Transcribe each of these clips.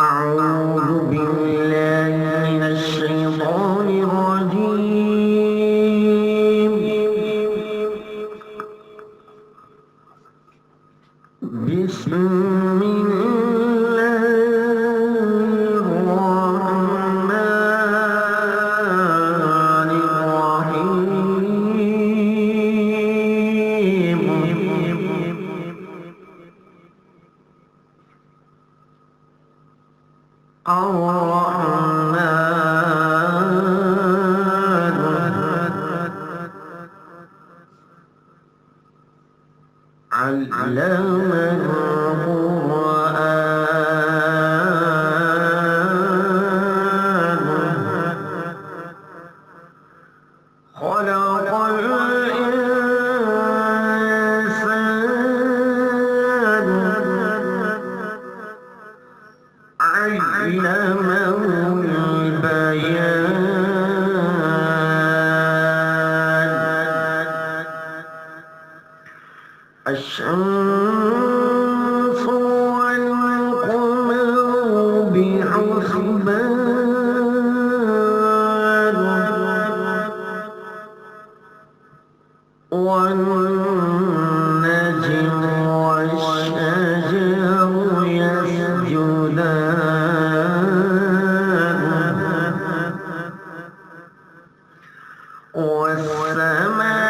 أعوذ بالله من الشيطان الرجيم. بسم الله الرحمن الرحيم. علم القرآن خلق الإنسان علمه البيان. الشمس والقمر بحسبان والنجم والشجر يسجدان والسماء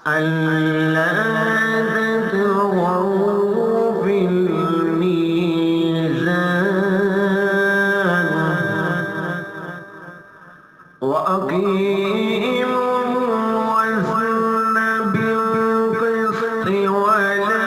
ألا تطغوا في الميزان وأقيموا الوزن بالقسط ولا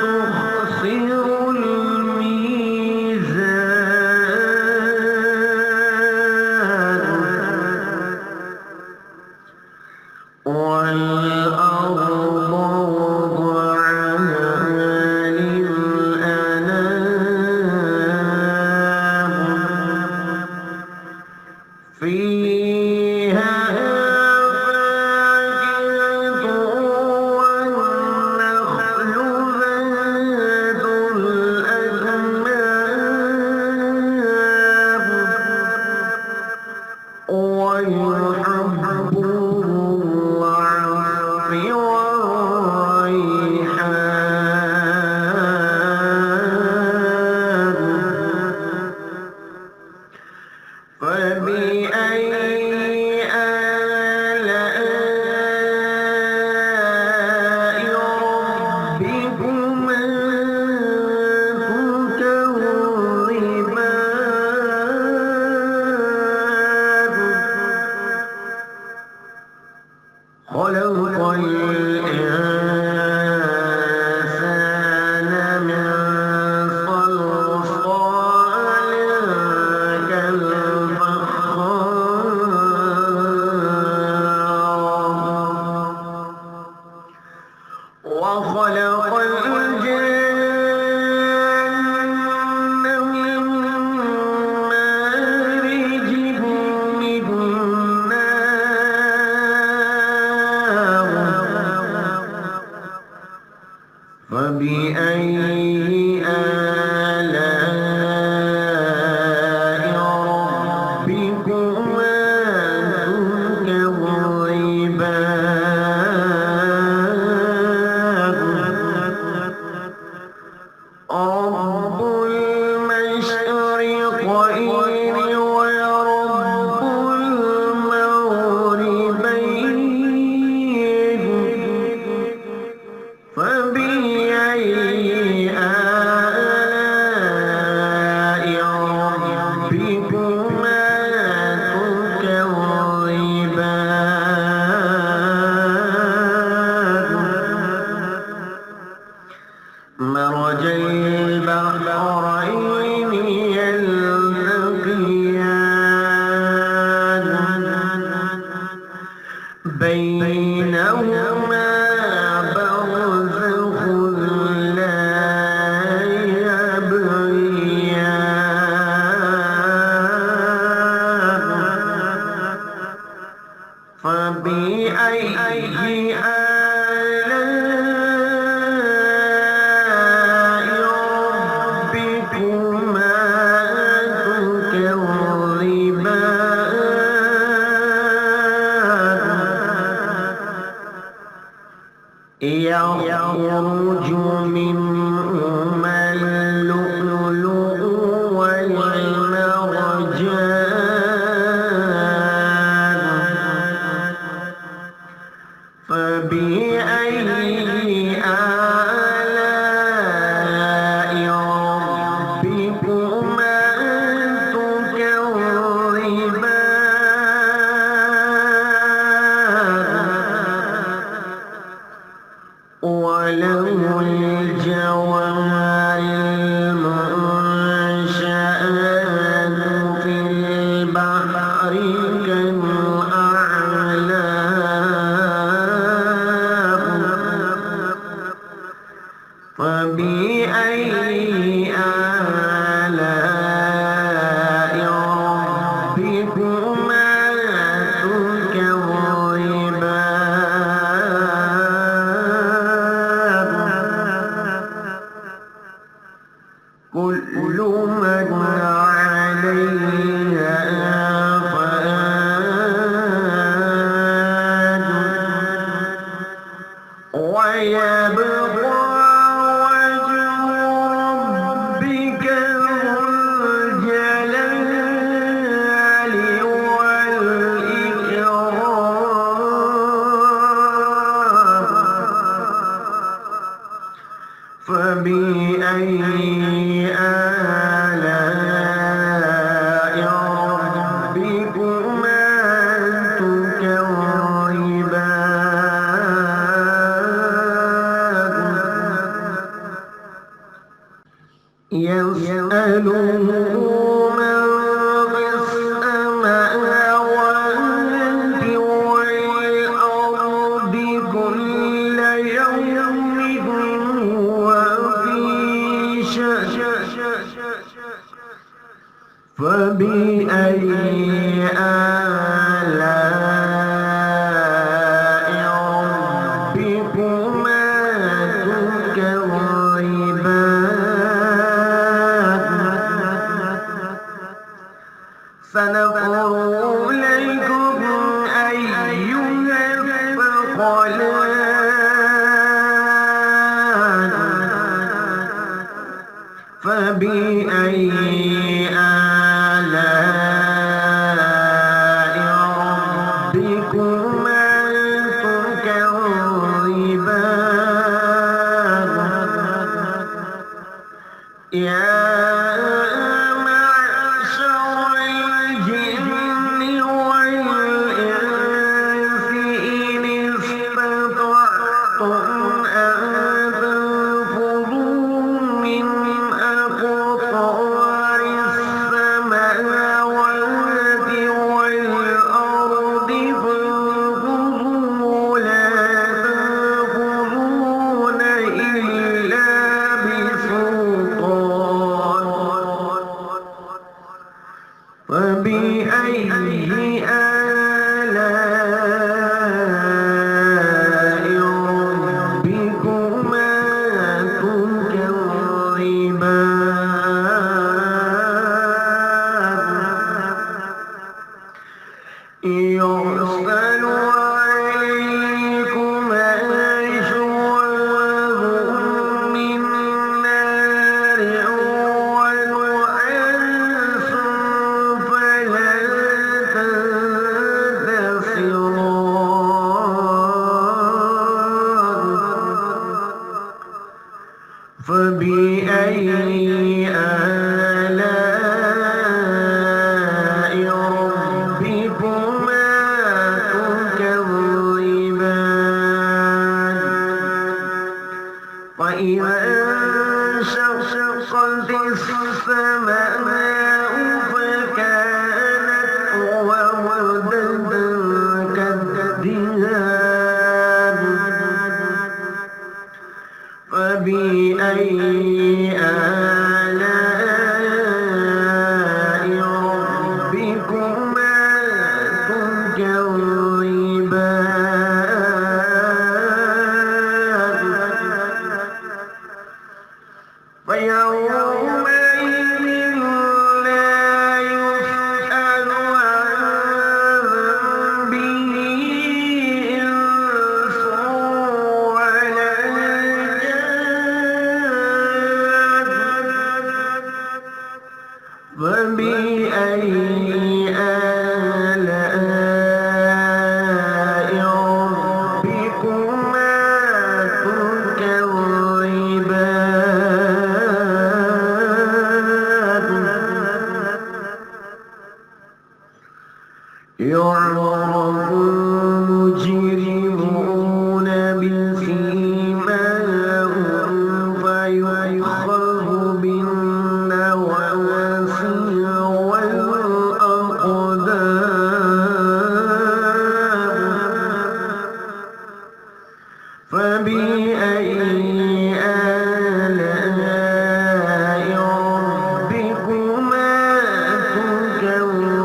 تخسروا الميزان والأرض وضعها للأنام فيها فاكهة والنخل ذات الأكمام والحب فبأي آلاء ربكما تكذبان خلق الإنسان من صلصال وخلق الجن من مارج من نار فبأي آلاء ربكما رب المشرقين ورب المغربين فبأي آلاء ربكما تكذبان مرج البحرين يلتقيان بينهما برزخ لا يبغيان يخرج منهما اللؤلؤ والمرجان فبأي آلاء ربكما تكذبان وله الجوار المنشآت في البحر كالأعلام فبأي آلاء ربكما تكذبان كل من عليها فان ويبقى وجه ربك ذو الجلال والإكرام فبأي آلاء ربكما تكذبان يسأله من في السماوات والأرض كل يوم هو في شأن فبأي آلاء ربكما تكذبان سنفرغ لكم أيها الثقلان فبأي آلاء ربكما تكذبان يا معشر الجن والإنس إن استطعتم أن تنفذوا من أقطار السماوات والأرض فانفذوا لا تنفذون إلا بسلطان فبأي آلاء ربكما تكذبان يرسل عليكما شواظ من نار ونحاس فلا تنتصران فبأي آلاء ربكما تكذبان وإذا انشقت السماء فكانت وردة كالدهان فبأي آلاء ربكما تكذبان فيومئذ لا يسأل عن ذنبه إنس ولا يعرف المجرمون بسيماهم فيؤخذ بالنواصي والأقدام فبأي آلاء ربكما تكذبان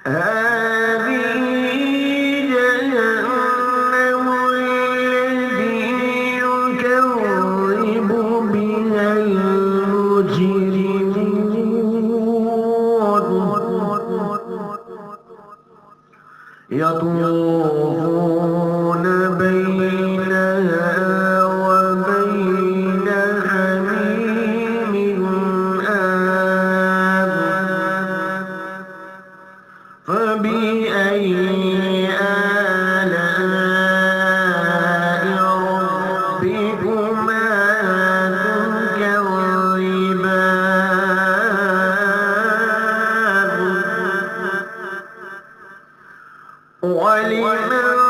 هذه جهنم التي يكذب بها المجرمون يطوفون بينها وبين حميم آن فبأي آلاء ربكما تكذبان ولمن